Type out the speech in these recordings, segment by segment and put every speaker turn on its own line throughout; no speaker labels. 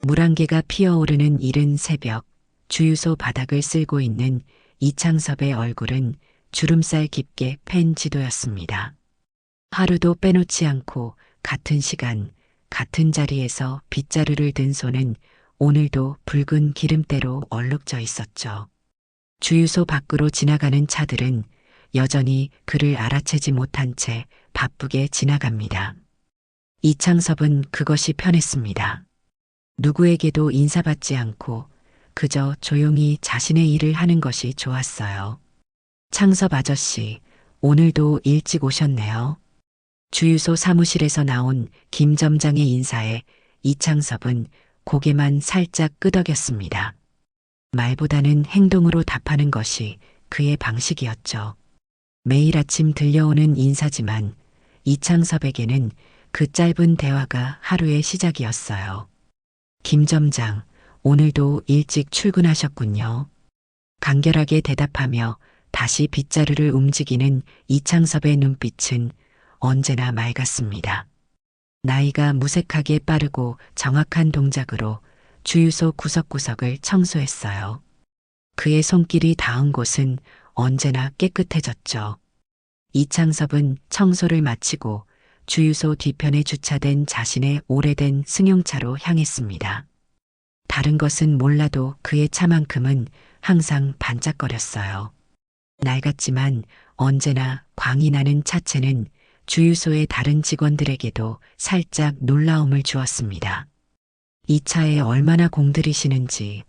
물안개가 피어오르는 이른 새벽, 주유소 바닥을 쓸고 있는 이창섭의 얼굴은 주름살 깊게 팬 지도였습니다. 하루도 빼놓지 않고 같은 시간, 같은 자리에서 빗자루를 든 손은 오늘도 붉은 기름때로 얼룩져 있었죠. 주유소 밖으로 지나가는 차들은 여전히 그를 알아채지 못한 채 바쁘게 지나갑니다. 이창섭은 그것이 편했습니다. 누구에게도 인사받지 않고 그저 조용히 자신의 일을 하는 것이 좋았어요. 창섭 아저씨, 오늘도 일찍 오셨네요. 주유소 사무실에서 나온 김 점장의 인사에 이창섭은 고개만 살짝 끄덕였습니다. 말보다는 행동으로 답하는 것이 그의 방식이었죠. 매일 아침 들려오는 인사지만 이창섭에게는 그 짧은 대화가 하루의 시작이었어요. 김 점장, 오늘도 일찍 출근하셨군요. 간결하게 대답하며 다시 빗자루를 움직이는 이창섭의 눈빛은 언제나 맑았습니다. 나이가 무색하게 빠르고 정확한 동작으로 주유소 구석구석을 청소했어요. 그의 손길이 닿은 곳은 언제나 깨끗해졌죠. 이창섭은 청소를 마치고 주유소 뒤편에 주차된 자신의 오래된 승용차로 향했습니다. 다른 것은 몰라도 그의 차만큼은 항상 반짝거렸어요. 낡았지만 언제나 광이 나는 차체는 주유소의 다른 직원들에게도 살짝 놀라움을 주었습니다. 이 차에 얼마나 공들이시는지.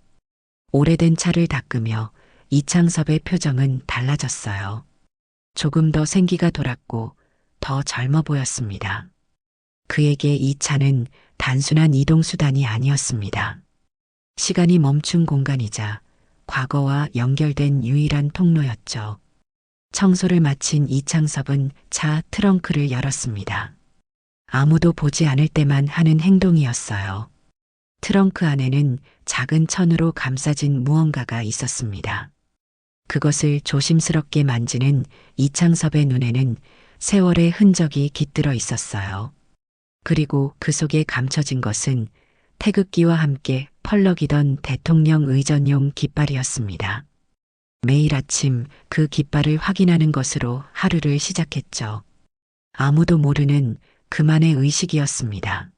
오래된 차를 닦으며 이창섭의 표정은 달라졌어요. 조금 더 생기가 돌았고 더 젊어 보였습니다. 그에게 이 차는 단순한 이동수단이 아니었습니다. 시간이 멈춘 공간이자 과거와 연결된 유일한 통로였죠. 청소를 마친 이창섭은 차 트렁크를 열었습니다. 아무도 보지 않을 때만 하는 행동이었어요. 트렁크 안에는 작은 천으로 감싸진 무언가가 있었습니다. 그것을 조심스럽게 만지는 이창섭의 눈에는 세월의 흔적이 깃들어 있었어요. 그리고 그 속에 감춰진 것은 태극기와 함께 펄럭이던 대통령 의전용 깃발이었습니다. 매일 아침 그 깃발을 확인하는 것으로 하루를 시작했죠. 아무도 모르는 그만의 의식이었습니다.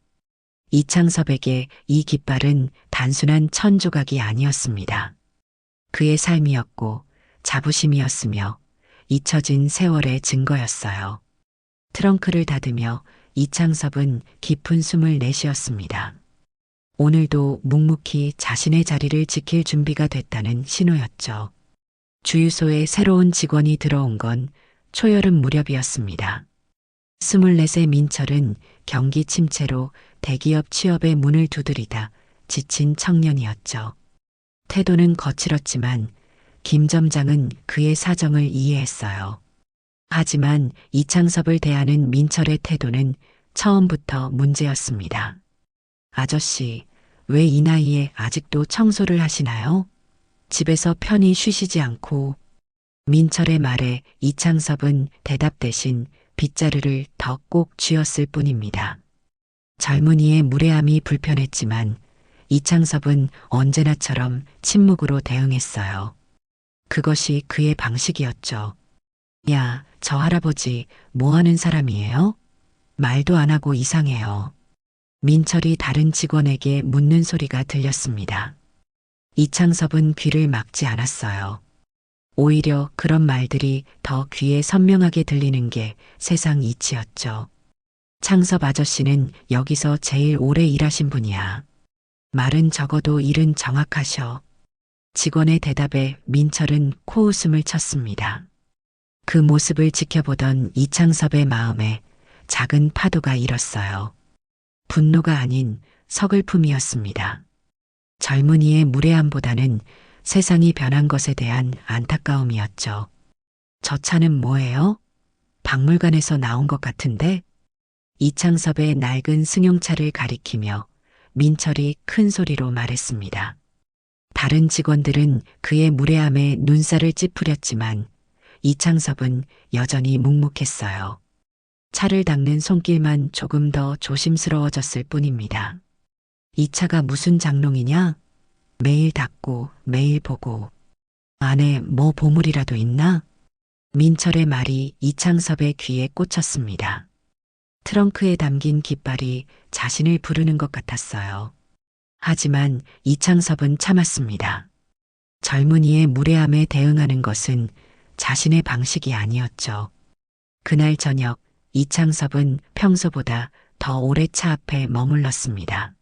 이창섭에게 이 깃발은 단순한 천 조각이 아니었습니다. 그의 삶이었고 자부심이었으며 잊혀진 세월의 증거였어요. 트렁크를 닫으며 이창섭은 깊은 숨을 내쉬었습니다. 오늘도 묵묵히 자신의 자리를 지킬 준비가 됐다는 신호였죠. 주유소에 새로운 직원이 들어온 건 초여름 무렵이었습니다. 24세 민철은 경기 침체로 대기업 취업의 문을 두드리다 지친 청년이었죠. 태도는 거칠었지만 김 점장은 그의 사정을 이해했어요. 하지만 이창섭을 대하는 민철의 태도는 처음부터 문제였습니다. 아저씨, 왜 이 나이에 아직도 청소를 하시나요? 집에서 편히 쉬시지 않고. 민철의 말에 이창섭은 대답 대신 빗자루를 더 꼭 쥐었을 뿐입니다. 젊은이의 무례함이 불편했지만 이창섭은 언제나처럼 침묵으로 대응했어요. 그것이 그의 방식이었죠. 야, 저 할아버지 뭐 하는 사람이에요? 말도 안 하고 이상해요. 민철이 다른 직원에게 묻는 소리가 들렸습니다. 이창섭은 귀를 막지 않았어요. 오히려 그런 말들이 더 귀에 선명하게 들리는 게 세상 이치였죠. 창섭 아저씨는 여기서 제일 오래 일하신 분이야. 말은 적어도 일은 정확하셔. 직원의 대답에 민철은 코웃음을 쳤습니다. 그 모습을 지켜보던 이창섭의 마음에 작은 파도가 일었어요. 분노가 아닌 서글픔이었습니다. 젊은이의 무례함보다는 세상이 변한 것에 대한 안타까움이었죠. 저 차는 뭐예요? 박물관에서 나온 것 같은데? 이창섭의 낡은 승용차를 가리키며 민철이 큰 소리로 말했습니다. 다른 직원들은 그의 무례함에 눈살을 찌푸렸지만 이창섭은 여전히 묵묵했어요. 차를 닦는 손길만 조금 더 조심스러워졌을 뿐입니다. 이 차가 무슨 장롱이냐? 매일 닦고 매일 보고. 안에 뭐 보물이라도 있나? 민철의 말이 이창섭의 귀에 꽂혔습니다. 트렁크에 담긴 깃발이 자신을 부르는 것 같았어요. 하지만 이창섭은 참았습니다. 젊은이의 무례함에 대응하는 것은 자신의 방식이 아니었죠. 그날 저녁 이창섭은 평소보다 더 오래 차 앞에 머물렀습니다.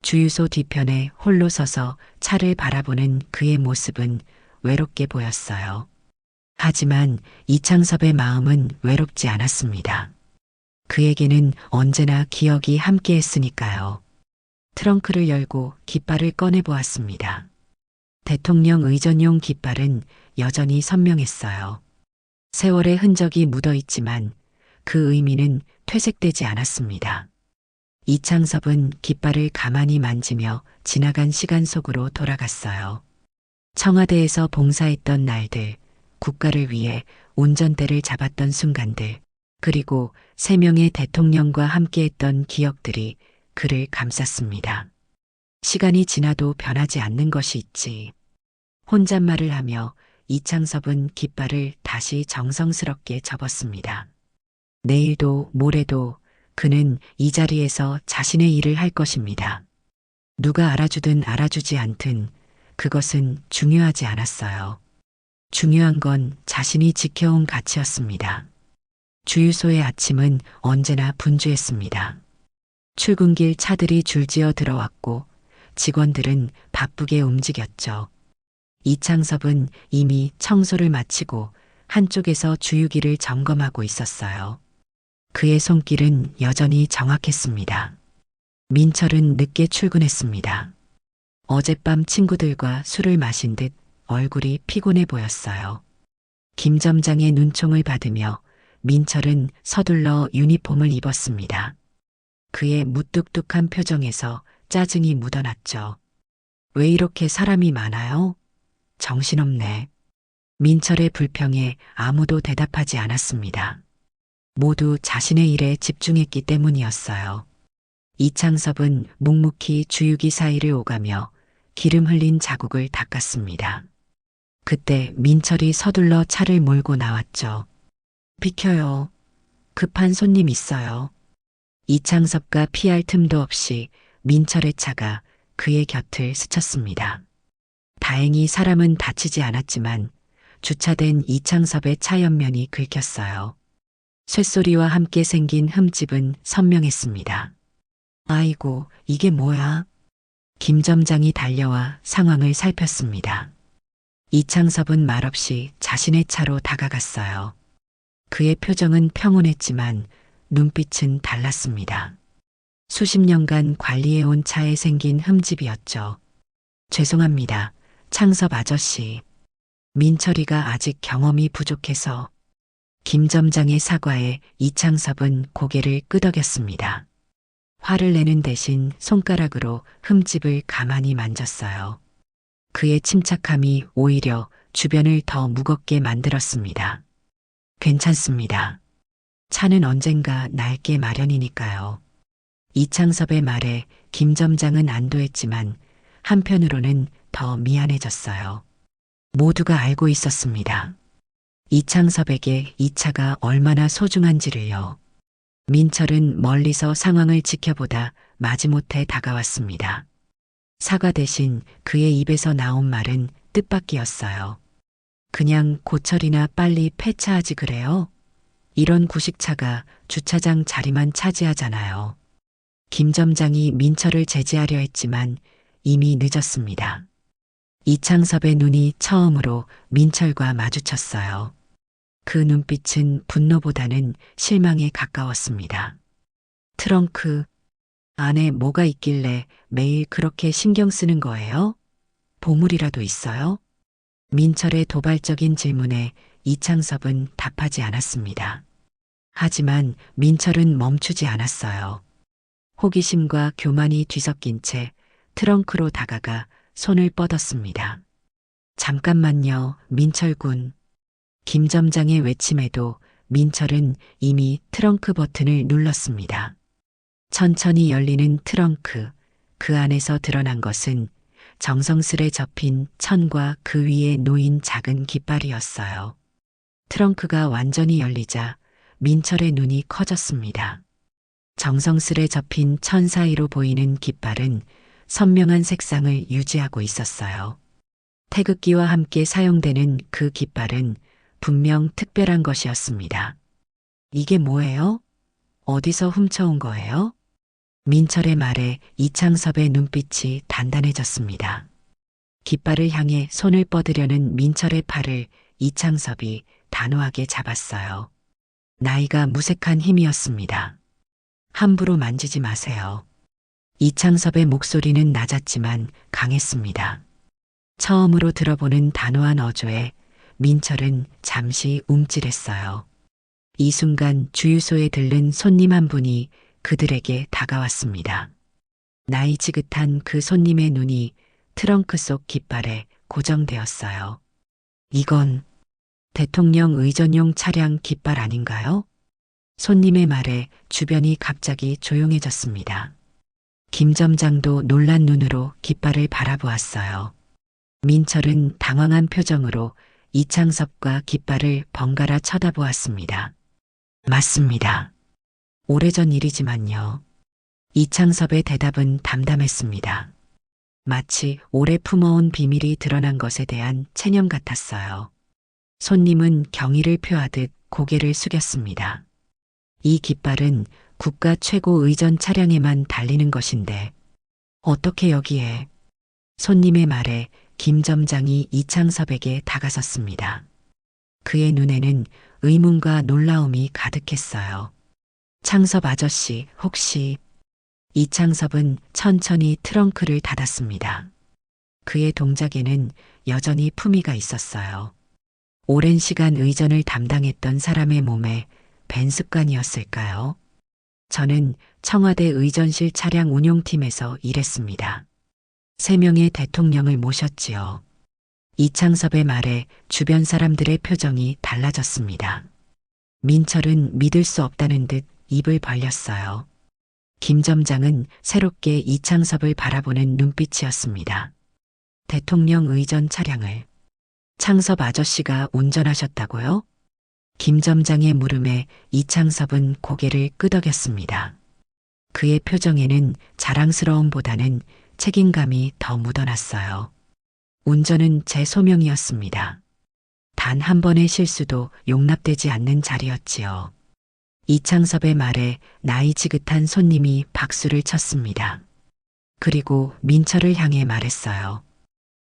주유소 뒤편에 홀로 서서 차를 바라보는 그의 모습은 외롭게 보였어요. 하지만 이창섭의 마음은 외롭지 않았습니다. 그에게는 언제나 기억이 함께했으니까요. 트렁크를 열고 깃발을 꺼내 보았습니다. 대통령 의전용 깃발은 여전히 선명했어요. 세월의 흔적이 묻어 있지만 그 의미는 퇴색되지 않았습니다. 이창섭은 깃발을 가만히 만지며 지나간 시간 속으로 돌아갔어요. 청와대에서 봉사했던 날들, 국가를 위해 운전대를 잡았던 순간들, 그리고 3명의 대통령과 함께했던 기억들이 그를 감쌌습니다. 시간이 지나도 변하지 않는 것이 있지. 혼잣말을 하며 이창섭은 깃발을 다시 정성스럽게 접었습니다. 내일도 모레도 그는 이 자리에서 자신의 일을 할 것입니다. 누가 알아주든 알아주지 않든 그것은 중요하지 않았어요. 중요한 건 자신이 지켜온 가치였습니다. 주유소의 아침은 언제나 분주했습니다. 출근길 차들이 줄지어 들어왔고 직원들은 바쁘게 움직였죠. 이창섭은 이미 청소를 마치고 한쪽에서 주유기를 점검하고 있었어요. 그의 손길은 여전히 정확했습니다. 민철은 늦게 출근했습니다. 어젯밤 친구들과 술을 마신 듯 얼굴이 피곤해 보였어요. 김 점장의 눈총을 받으며 민철은 서둘러 유니폼을 입었습니다. 그의 무뚝뚝한 표정에서 짜증이 묻어났죠. 왜 이렇게 사람이 많아요? 정신없네. 민철의 불평에 아무도 대답하지 않았습니다. 모두 자신의 일에 집중했기 때문이었어요. 이창섭은 묵묵히 주유기 사이를 오가며 기름 흘린 자국을 닦았습니다. 그때 민철이 서둘러 차를 몰고 나왔죠. 비켜요. 급한 손님 있어요. 이창섭과 피할 틈도 없이 민철의 차가 그의 곁을 스쳤습니다. 다행히 사람은 다치지 않았지만 주차된 이창섭의 차 옆면이 긁혔어요. 쇳소리와 함께 생긴 흠집은 선명했습니다. 아이고, 이게 뭐야? 김 점장이 달려와 상황을 살폈습니다. 이창섭은 말없이 자신의 차로 다가갔어요. 그의 표정은 평온했지만 눈빛은 달랐습니다. 수십 년간 관리해온 차에 생긴 흠집이었죠. 죄송합니다. 창섭 아저씨. 민철이가 아직 경험이 부족해서. 김 점장의 사과에 이창섭은 고개를 끄덕였습니다. 화를 내는 대신 손가락으로 흠집을 가만히 만졌어요. 그의 침착함이 오히려 주변을 더 무겁게 만들었습니다. 괜찮습니다. 차는 언젠가 낡게 마련이니까요. 이창섭의 말에 김 점장은 안도했지만 한편으로는 더 미안해졌어요. 모두가 알고 있었습니다. 이창섭에게 이 차가 얼마나 소중한지를요. 민철은 멀리서 상황을 지켜보다 마지못해 다가왔습니다. 사과 대신 그의 입에서 나온 말은 뜻밖이었어요. 그냥 고철이나 빨리 폐차하지 그래요? 이런 구식차가 주차장 자리만 차지하잖아요. 김 점장이 민철을 제지하려 했지만 이미 늦었습니다. 이창섭의 눈이 처음으로 민철과 마주쳤어요. 그 눈빛은 분노보다는 실망에 가까웠습니다. 트렁크 안에 뭐가 있길래 매일 그렇게 신경 쓰는 거예요? 보물이라도 있어요? 민철의 도발적인 질문에 이창섭은 답하지 않았습니다. 하지만 민철은 멈추지 않았어요. 호기심과 교만이 뒤섞인 채 트렁크로 다가가 손을 뻗었습니다. 잠깐만요, 민철 군. 김 점장의 외침에도 민철은 이미 트렁크 버튼을 눌렀습니다. 천천히 열리는 트렁크, 그 안에서 드러난 것은 정성스레 접힌 천과 그 위에 놓인 작은 깃발이었어요. 트렁크가 완전히 열리자 민철의 눈이 커졌습니다. 정성스레 접힌 천 사이로 보이는 깃발은 선명한 색상을 유지하고 있었어요. 태극기와 함께 사용되는 그 깃발은 분명 특별한 것이었습니다. 이게 뭐예요? 어디서 훔쳐온 거예요? 민철의 말에 이창섭의 눈빛이 단단해졌습니다. 깃발을 향해 손을 뻗으려는 민철의 팔을 이창섭이 단호하게 잡았어요. 나이가 무색한 힘이었습니다. 함부로 만지지 마세요. 이창섭의 목소리는 낮았지만 강했습니다. 처음으로 들어보는 단호한 어조에 민철은 잠시 움찔했어요. 이 순간 주유소에 들른 손님 한 분이 그들에게 다가왔습니다. 나이 지긋한 그 손님의 눈이 트렁크 속 깃발에 고정되었어요. 이건 대통령 의전용 차량 깃발 아닌가요? 손님의 말에 주변이 갑자기 조용해졌습니다. 김 점장도 놀란 눈으로 깃발을 바라보았어요. 민철은 당황한 표정으로 이창섭과 깃발을 번갈아 쳐다보았습니다. 맞습니다. 오래전 일이지만요. 이창섭의 대답은 담담했습니다. 마치 오래 품어온 비밀이 드러난 것에 대한 체념 같았어요. 손님은 경의를 표하듯 고개를 숙였습니다. 이 깃발은 국가 최고 의전 차량에만 달리는 것인데 어떻게 여기에? 손님의 말에 김 점장이 이창섭에게 다가섰습니다. 그의 눈에는 의문과 놀라움이 가득했어요. 창섭 아저씨, 혹시... 이창섭은 천천히 트렁크를 닫았습니다. 그의 동작에는 여전히 품위가 있었어요. 오랜 시간 의전을 담당했던 사람의 몸에 밴 습관이었을까요? 저는 청와대 의전실 차량 운용팀에서 일했습니다. 3명의 대통령을 모셨지요. 이창섭의 말에 주변 사람들의 표정이 달라졌습니다. 민철은 믿을 수 없다는 듯 입을 벌렸어요. 김 점장은 새롭게 이창섭을 바라보는 눈빛이었습니다. 대통령 의전 차량을 창섭 아저씨가 운전하셨다고요? 김 점장의 물음에 이창섭은 고개를 끄덕였습니다. 그의 표정에는 자랑스러움보다는 책임감이 더 묻어났어요. 운전은 제 소명이었습니다. 단 한 번의 실수도 용납되지 않는 자리였지요. 이창섭의 말에 나이 지긋한 손님이 박수를 쳤습니다. 그리고 민철을 향해 말했어요.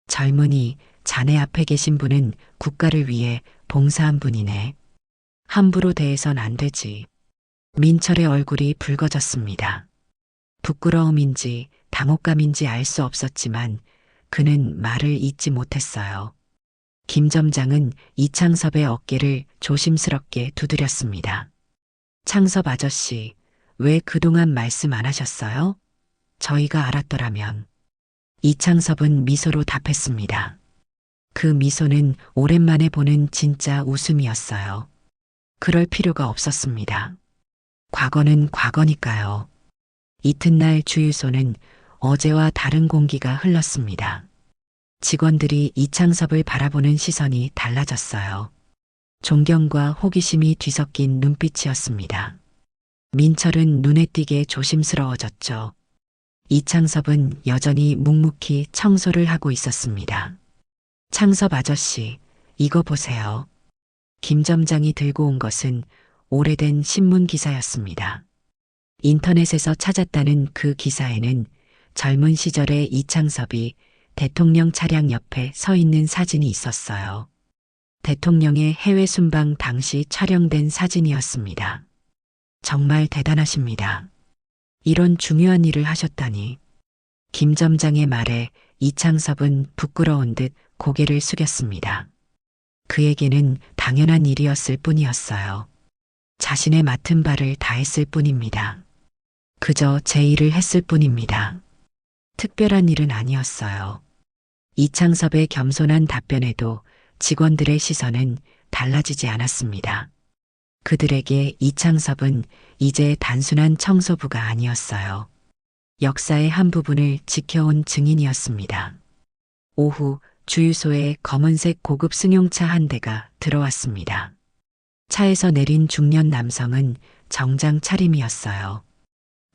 젊은이, 자네 앞에 계신 분은 국가를 위해 봉사한 분이네. 함부로 대해선 안 되지. 민철의 얼굴이 붉어졌습니다. 부끄러움인지 당혹감인지 알 수 없었지만 그는 말을 잇지 못했어요. 김 점장은 이창섭의 어깨를 조심스럽게 두드렸습니다. 창섭 아저씨, 왜 그동안 말씀 안 하셨어요? 저희가 알았더라면. 이창섭은 미소로 답했습니다. 그 미소는 오랜만에 보는 진짜 웃음이었어요. 그럴 필요가 없었습니다. 과거는 과거니까요. 이튿날 주유소는 어제와 다른 공기가 흘렀습니다. 직원들이 이창섭을 바라보는 시선이 달라졌어요. 존경과 호기심이 뒤섞인 눈빛이었습니다. 민철은 눈에 띄게 조심스러워졌죠. 이창섭은 여전히 묵묵히 청소를 하고 있었습니다. 창섭 아저씨, 이거 보세요. 김 점장이 들고 온 것은 오래된 신문 기사였습니다. 인터넷에서 찾았다는 그 기사에는 젊은 시절의 이창섭이 대통령 차량 옆에 서 있는 사진이 있었어요. 대통령의 해외 순방 당시 촬영된 사진이었습니다. 정말 대단하십니다. 이런 중요한 일을 하셨다니. 김 점장의 말에 이창섭은 부끄러운 듯 고개를 숙였습니다. 그에게는 당연한 일이었을 뿐이었어요. 자신의 맡은 바를 다했을 뿐입니다. 그저 제 일을 했을 뿐입니다. 특별한 일은 아니었어요. 이창섭의 겸손한 답변에도 직원들의 시선은 달라지지 않았습니다. 그들에게 이창섭은 이제 단순한 청소부가 아니었어요. 역사의 한 부분을 지켜온 증인이었습니다. 오후 주유소에 검은색 고급 승용차 한 대가 들어왔습니다. 차에서 내린 중년 남성은 정장 차림이었어요.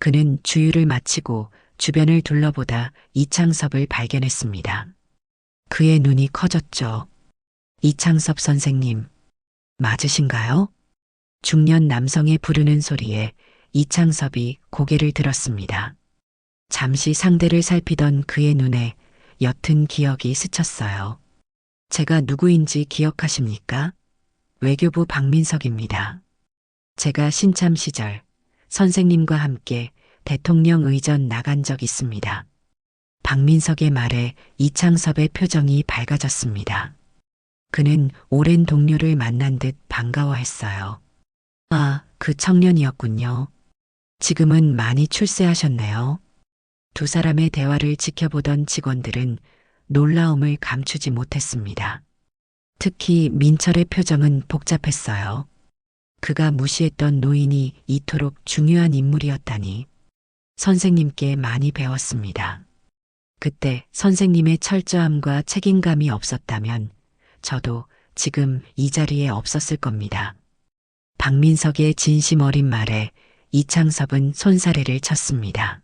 그는 주유를 마치고 주변을 둘러보다 이창섭을 발견했습니다. 그의 눈이 커졌죠. 이창섭 선생님, 맞으신가요? 중년 남성의 부르는 소리에 이창섭이 고개를 들었습니다. 잠시 상대를 살피던 그의 눈에 옅은 기억이 스쳤어요. 제가 누구인지 기억하십니까? 외교부 박민석입니다. 제가 신참 시절 선생님과 함께 대통령 의전 나간 적 있습니다. 박민석의 말에 이창섭의 표정이 밝아졌습니다. 그는 오랜 동료를 만난 듯 반가워했어요. 아, 그 청년이었군요. 지금은 많이 출세하셨네요. 두 사람의 대화를 지켜보던 직원들은 놀라움을 감추지 못했습니다. 특히 민철의 표정은 복잡했어요. 그가 무시했던 노인이 이토록 중요한 인물이었다니. 선생님께 많이 배웠습니다. 그때 선생님의 철저함과 책임감이 없었다면 저도 지금 이 자리에 없었을 겁니다. 박민석의 진심 어린 말에 이창섭은 손사래를 쳤습니다.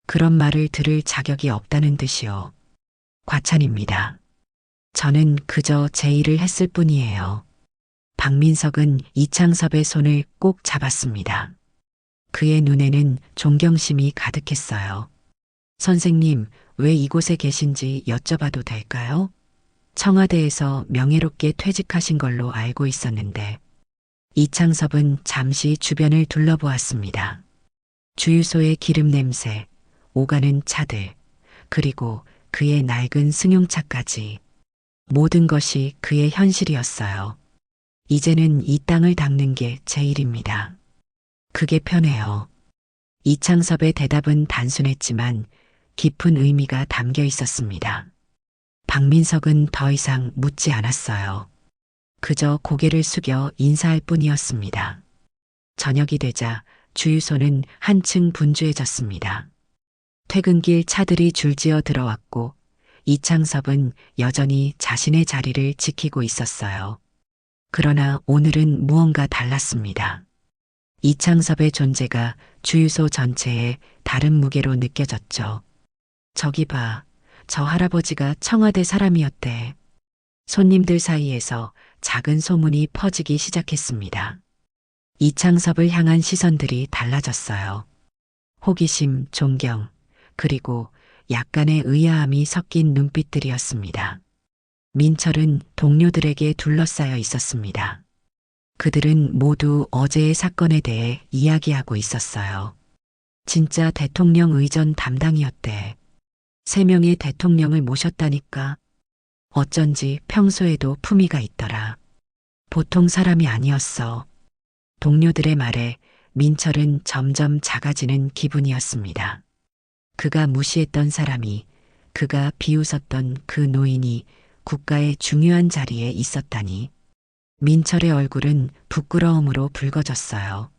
그런 말을 들을 자격이 없다는 듯이요. 과찬입니다. 저는 그저 제 일을 했을 뿐이에요. 박민석은 이창섭의 손을 꼭 잡았습니다. 그의 눈에는 존경심이 가득했어요. 선생님, 왜 이곳에 계신지 여쭤봐도 될까요? 청와대에서 명예롭게 퇴직하신 걸로 알고 있었는데. 이창섭은 잠시 주변을 둘러보았습니다. 주유소의 기름 냄새, 오가는 차들, 그리고 그의 낡은 승용차까지. 모든 것이 그의 현실이었어요. 이제는 이 땅을 닦는 게 제 일입니다. 그게 편해요. 이창섭의 대답은 단순했지만 깊은 의미가 담겨 있었습니다. 박민석은 더 이상 묻지 않았어요. 그저 고개를 숙여 인사할 뿐이었습니다. 저녁이 되자 주유소는 한층 분주해졌습니다. 퇴근길 차들이 줄지어 들어왔고 이창섭은 여전히 자신의 자리를 지키고 있었어요. 그러나 오늘은 무언가 달랐습니다. 이창섭의 존재가 주유소 전체에 다른 무게로 느껴졌죠. 저기 봐, 저 할아버지가 청와대 사람이었대. 손님들 사이에서 작은 소문이 퍼지기 시작했습니다. 이창섭을 향한 시선들이 달라졌어요. 호기심, 존경, 그리고 약간의 의아함이 섞인 눈빛들이었습니다. 민철은 동료들에게 둘러싸여 있었습니다. 그들은 모두 어제의 사건에 대해 이야기하고 있었어요. 진짜 대통령 의전 담당이었대. 3명의 대통령을 모셨다니까. 어쩐지 평소에도 품위가 있더라. 보통 사람이 아니었어. 동료들의 말에 민철은 점점 작아지는 기분이었습니다. 그가 무시했던 사람이, 그가 비웃었던 그 노인이 국가의 중요한 자리에 있었다니. 민철의 얼굴은 부끄러움으로 붉어졌어요.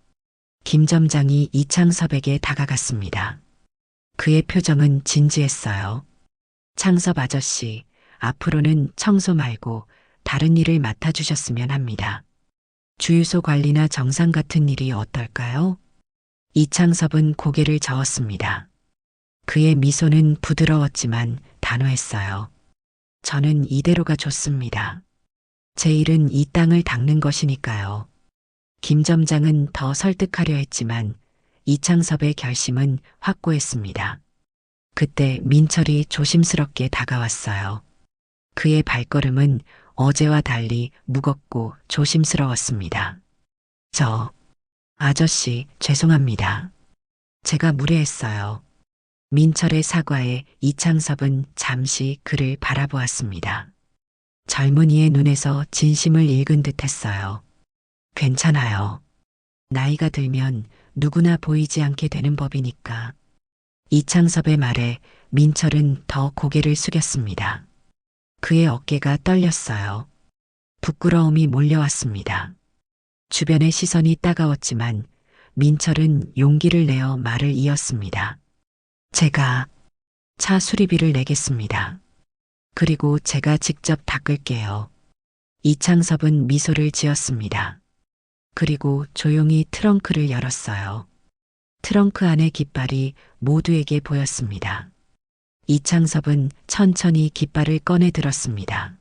김 점장이 이창섭에게 다가갔습니다. 그의 표정은 진지했어요. 창섭 아저씨, 앞으로는 청소 말고 다른 일을 맡아주셨으면 합니다. 주유소 관리나 정상 같은 일이 어떨까요? 이창섭은 고개를 저었습니다. 그의 미소는 부드러웠지만 단호했어요. 저는 이대로가 좋습니다. 제 일은 이 땅을 닦는 것이니까요. 김 점장은 더 설득하려 했지만 이창섭의 결심은 확고했습니다. 그때 민철이 조심스럽게 다가왔어요. 그의 발걸음은 어제와 달리 무겁고 조심스러웠습니다. 아저씨, 죄송합니다. 제가 무례했어요. 민철의 사과에 이창섭은 잠시 그를 바라보았습니다. 젊은이의 눈에서 진심을 읽은 듯 했어요. 괜찮아요. 나이가 들면 누구나 보이지 않게 되는 법이니까. 이창섭의 말에 민철은 더 고개를 숙였습니다. 그의 어깨가 떨렸어요. 부끄러움이 몰려왔습니다. 주변의 시선이 따가웠지만 민철은 용기를 내어 말을 이었습니다. 제가 차 수리비를 내겠습니다. 그리고 제가 직접 닦을게요. 이창섭은 미소를 지었습니다. 그리고 조용히 트렁크를 열었어요. 트렁크 안의 깃발이 모두에게 보였습니다. 이창섭은 천천히 깃발을 꺼내 들었습니다.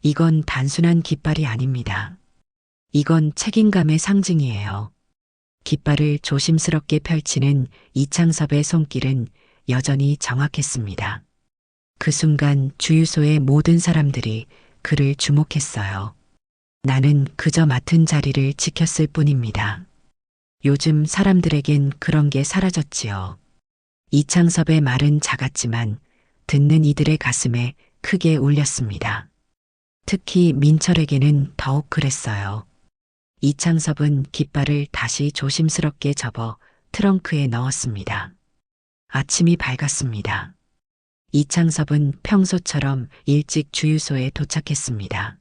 이건 단순한 깃발이 아닙니다. 이건 책임감의 상징이에요. 깃발을 조심스럽게 펼치는 이창섭의 손길은 여전히 정확했습니다. 그 순간 주유소의 모든 사람들이 그를 주목했어요. 나는 그저 맡은 자리를 지켰을 뿐입니다. 요즘 사람들에겐 그런 게 사라졌지요. 이창섭의 말은 작았지만 듣는 이들의 가슴에 크게 울렸습니다. 특히 민철에게는 더욱 그랬어요. 이창섭은 깃발을 다시 조심스럽게 접어 트렁크에 넣었습니다. 아침이 밝았습니다. 이창섭은 평소처럼 일찍 주유소에 도착했습니다.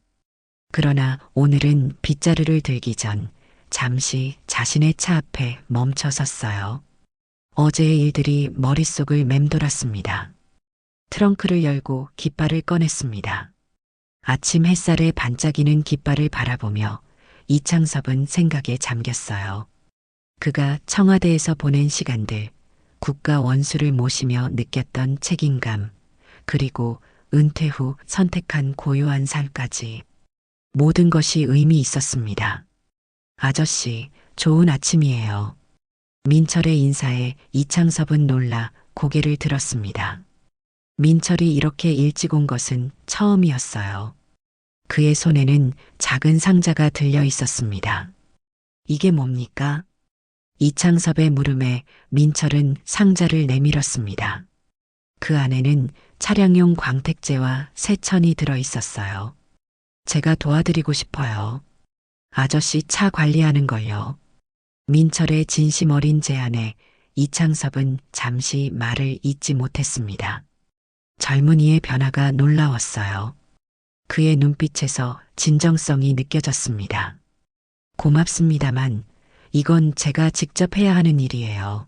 그러나 오늘은 빗자루를 들기 전 잠시 자신의 차 앞에 멈춰 섰어요. 어제의 일들이 머릿속을 맴돌았습니다. 트렁크를 열고 깃발을 꺼냈습니다. 아침 햇살에 반짝이는 깃발을 바라보며 이창섭은 생각에 잠겼어요. 그가 청와대에서 보낸 시간들, 국가 원수를 모시며 느꼈던 책임감, 그리고 은퇴 후 선택한 고요한 삶까지 모든 것이 의미 있었습니다. 아저씨, 좋은 아침이에요. 민철의 인사에 이창섭은 놀라 고개를 들었습니다. 민철이 이렇게 일찍 온 것은 처음이었어요. 그의 손에는 작은 상자가 들려 있었습니다. 이게 뭡니까? 이창섭의 물음에 민철은 상자를 내밀었습니다. 그 안에는 차량용 광택제와 세천이 들어 있었어요. 제가 도와드리고 싶어요. 아저씨 차 관리하는 걸요. 민철의 진심 어린 제안에 이창섭은 잠시 말을 잇지 못했습니다. 젊은이의 변화가 놀라웠어요. 그의 눈빛에서 진정성이 느껴졌습니다. 고맙습니다만 이건 제가 직접 해야 하는 일이에요.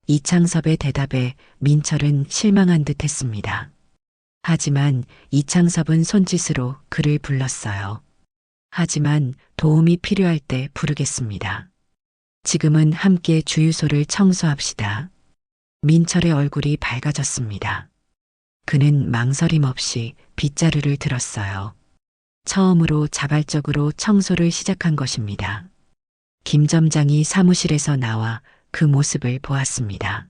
이창섭의 대답에 민철은 실망한 듯 했습니다. 하지만 이창섭은 손짓으로 그를 불렀어요. 하지만 도움이 필요할 때 부르겠습니다. 지금은 함께 주유소를 청소합시다. 민철의 얼굴이 밝아졌습니다. 그는 망설임 없이 빗자루를 들었어요. 처음으로 자발적으로 청소를 시작한 것입니다. 김 점장이 사무실에서 나와 그 모습을 보았습니다.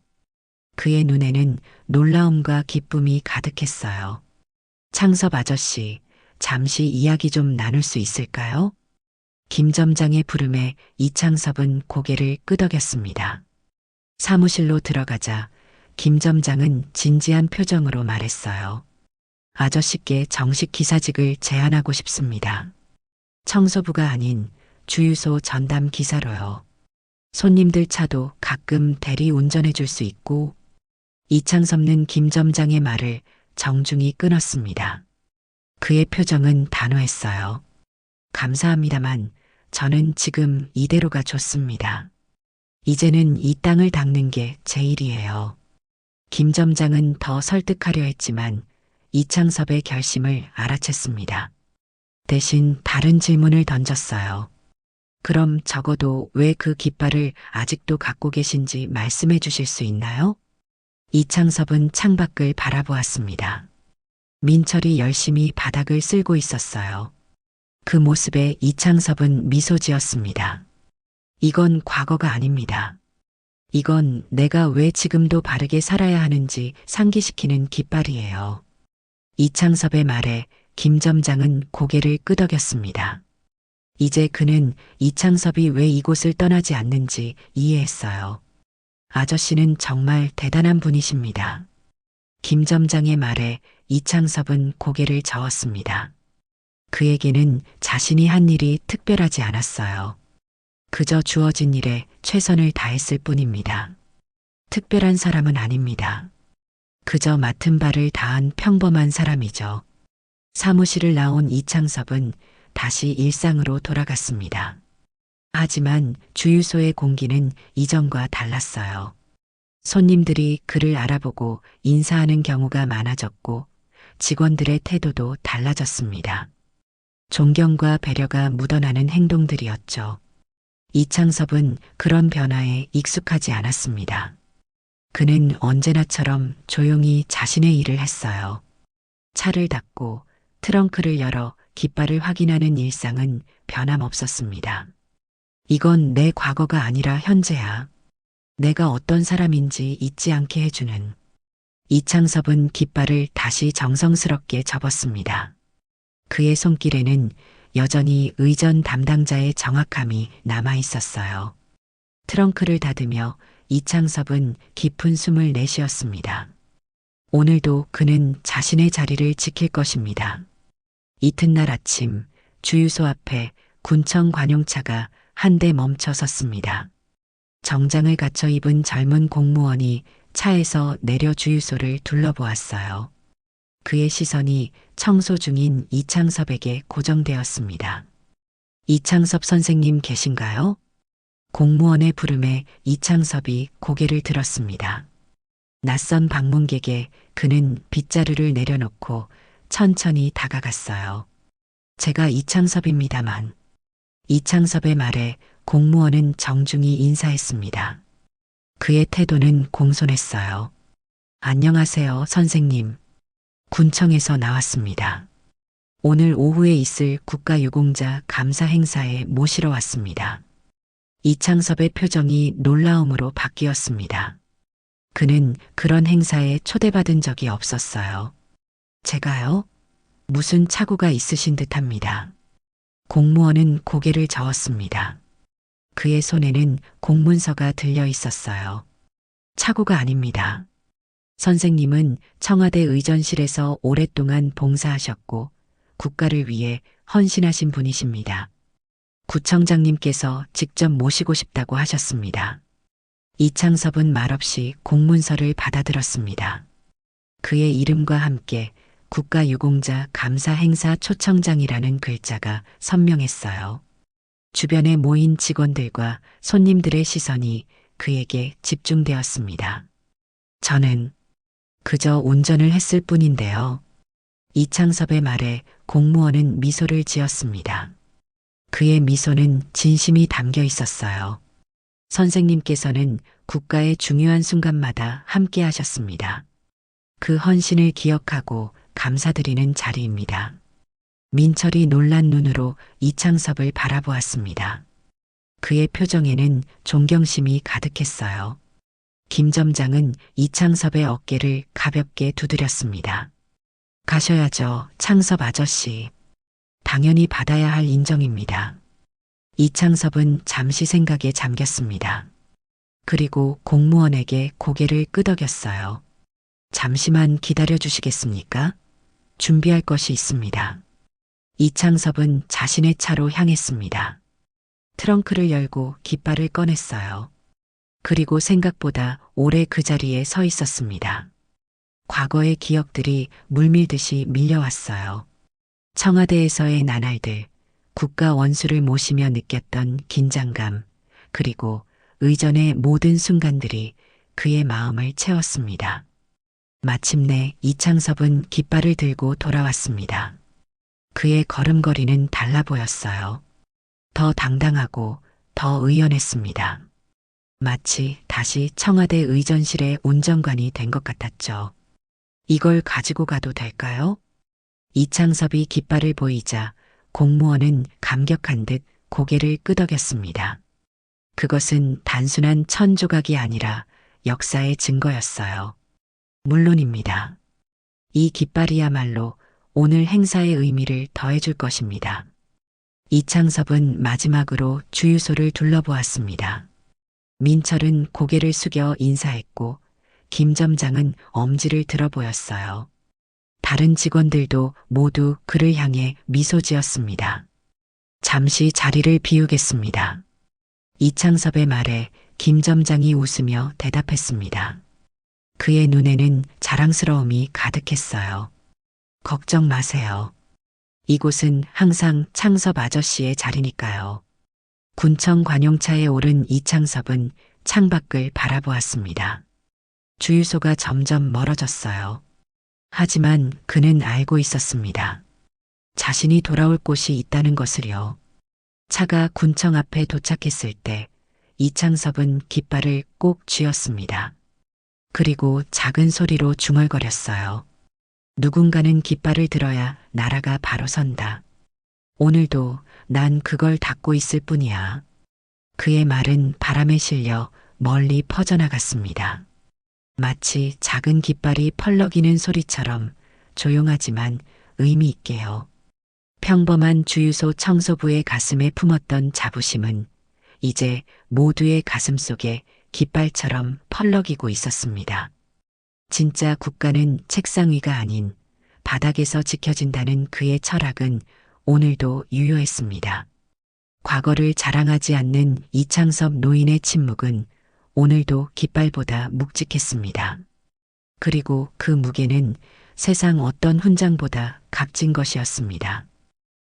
그의 눈에는 놀라움과 기쁨이 가득했어요. 창섭 아저씨, 잠시 이야기 좀 나눌 수 있을까요? 김 점장의 부름에 이창섭은 고개를 끄덕였습니다. 사무실로 들어가자 김 점장은 진지한 표정으로 말했어요. 아저씨께 정식 기사직을 제안하고 싶습니다. 청소부가 아닌 주유소 전담 기사로요. 손님들 차도 가끔 대리 운전해 줄 수 있고. 이창섭는 김 점장의 말을 정중히 끊었습니다. 그의 표정은 단호했어요. 감사합니다만 저는 지금 이대로가 좋습니다. 이제는 이 땅을 닦는 게 제 일이에요. 김 점장은 더 설득하려 했지만 이창섭의 결심을 알아챘습니다. 대신 다른 질문을 던졌어요. 그럼 적어도 왜 그 깃발을 아직도 갖고 계신지 말씀해 주실 수 있나요? 이창섭은 창밖을 바라보았습니다. 민철이 열심히 바닥을 쓸고 있었어요. 그 모습에 이창섭은 미소 지었습니다. 이건 과거가 아닙니다. 이건 내가 왜 지금도 바르게 살아야 하는지 상기시키는 깃발이에요. 이창섭의 말에 김 점장은 고개를 끄덕였습니다. 이제 그는 이창섭이 왜 이곳을 떠나지 않는지 이해했어요. 아저씨는 정말 대단한 분이십니다. 김 점장의 말에 이창섭은 고개를 저었습니다. 그에게는 자신이 한 일이 특별하지 않았어요. 그저 주어진 일에 최선을 다했을 뿐입니다. 특별한 사람은 아닙니다. 그저 맡은 바를 다한 평범한 사람이죠. 사무실을 나온 이창섭은 다시 일상으로 돌아갔습니다. 하지만 주유소의 공기는 이전과 달랐어요. 손님들이 그를 알아보고 인사하는 경우가 많아졌고 직원들의 태도도 달라졌습니다. 존경과 배려가 묻어나는 행동들이었죠. 이창섭은 그런 변화에 익숙하지 않았습니다. 그는 언제나처럼 조용히 자신의 일을 했어요. 차를 닫고 트렁크를 열어 깃발을 확인하는 일상은 변함없었습니다. 이건 내 과거가 아니라 현재야. 내가 어떤 사람인지 잊지 않게 해주는. 이창섭은 깃발을 다시 정성스럽게 접었습니다. 그의 손길에는 여전히 의전 담당자의 정확함이 남아 있었어요. 트렁크를 닫으며 이창섭은 깊은 숨을 내쉬었습니다. 오늘도 그는 자신의 자리를 지킬 것입니다. 이튿날 아침 주유소 앞에 군청 관용차가 한 대 멈춰 섰습니다. 정장을 갖춰 입은 젊은 공무원이 차에서 내려 주유소를 둘러보았어요. 그의 시선이 청소 중인 이창섭에게 고정되었습니다. 이창섭 선생님 계신가요? 공무원의 부름에 이창섭이 고개를 들었습니다. 낯선 방문객에 그는 빗자루를 내려놓고 천천히 다가갔어요. 제가 이창섭입니다만. 이창섭의 말에 공무원은 정중히 인사했습니다. 그의 태도는 공손했어요. 안녕하세요, 선생님. 군청에서 나왔습니다. 오늘 오후에 있을 국가유공자 감사 행사에 모시러 왔습니다. 이창섭의 표정이 놀라움으로 바뀌었습니다. 그는 그런 행사에 초대받은 적이 없었어요. 제가요? 무슨 착오가 있으신 듯합니다. 공무원은 고개를 저었습니다. 그의 손에는 공문서가 들려 있었어요. 착오가 아닙니다. 선생님은 청와대 의전실에서 오랫동안 봉사하셨고 국가를 위해 헌신하신 분이십니다. 구청장님께서 직접 모시고 싶다고 하셨습니다. 이창섭은 말없이 공문서를 받아들었습니다. 그의 이름과 함께 국가유공자 감사 행사 초청장이라는 글자가 선명했어요. 주변에 모인 직원들과 손님들의 시선이 그에게 집중되었습니다. 저는 그저 운전을 했을 뿐인데요. 이창섭의 말에 공무원은 미소를 지었습니다. 그의 미소는 진심이 담겨 있었어요. 선생님께서는 국가의 중요한 순간마다 함께 하셨습니다. 그 헌신을 기억하고 감사드리는 자리입니다. 민철이 놀란 눈으로 이창섭을 바라보았습니다. 그의 표정에는 존경심이 가득했어요. 김 점장은 이창섭의 어깨를 가볍게 두드렸습니다. 가셔야죠, 창섭 아저씨. 당연히 받아야 할 인정입니다. 이창섭은 잠시 생각에 잠겼습니다. 그리고 공무원에게 고개를 끄덕였어요. 잠시만 기다려 주시겠습니까? 준비할 것이 있습니다. 이창섭은 자신의 차로 향했습니다. 트렁크를 열고 깃발을 꺼냈어요. 그리고 생각보다 오래 그 자리에 서 있었습니다. 과거의 기억들이 물밀듯이 밀려왔어요. 청와대에서의 나날들, 국가 원수를 모시며 느꼈던 긴장감, 그리고 의전의 모든 순간들이 그의 마음을 채웠습니다. 마침내 이창섭은 깃발을 들고 돌아왔습니다. 그의 걸음걸이는 달라 보였어요. 더 당당하고 더 의연했습니다. 마치 다시 청와대 의전실의 운전관이 된 것 같았죠. 이걸 가지고 가도 될까요? 이창섭이 깃발을 보이자 공무원은 감격한 듯 고개를 끄덕였습니다. 그것은 단순한 천 조각이 아니라 역사의 증거였어요. 물론입니다. 이 깃발이야말로 오늘 행사의 의미를 더해줄 것입니다. 이창섭은 마지막으로 주유소를 둘러보았습니다. 민철은 고개를 숙여 인사했고 김 점장은 엄지를 들어 보였어요. 다른 직원들도 모두 그를 향해 미소 지었습니다. 잠시 자리를 비우겠습니다. 이창섭의 말에 김 점장이 웃으며 대답했습니다. 그의 눈에는 자랑스러움이 가득했어요. 걱정 마세요. 이곳은 항상 창섭 아저씨의 자리니까요. 군청 관용차에 오른 이창섭은 창밖을 바라보았습니다. 주유소가 점점 멀어졌어요. 하지만 그는 알고 있었습니다. 자신이 돌아올 곳이 있다는 것을요. 차가 군청 앞에 도착했을 때 이창섭은 깃발을 꼭 쥐었습니다. 그리고 작은 소리로 중얼거렸어요. 누군가는 깃발을 들어야 나라가 바로 선다. 오늘도 난 그걸 닫고 있을 뿐이야. 그의 말은 바람에 실려 멀리 퍼져나갔습니다. 마치 작은 깃발이 펄럭이는 소리처럼 조용하지만 의미 있게요. 평범한 주유소 청소부의 가슴에 품었던 자부심은 이제 모두의 가슴 속에 깃발처럼 펄럭이고 있었습니다. 진짜 국가는 책상 위가 아닌 바닥에서 지켜진다는 그의 철학은 오늘도 유효했습니다. 과거를 자랑하지 않는 이창섭 노인의 침묵은 오늘도 깃발보다 묵직했습니다. 그리고 그 무게는 세상 어떤 훈장보다 값진 것이었습니다.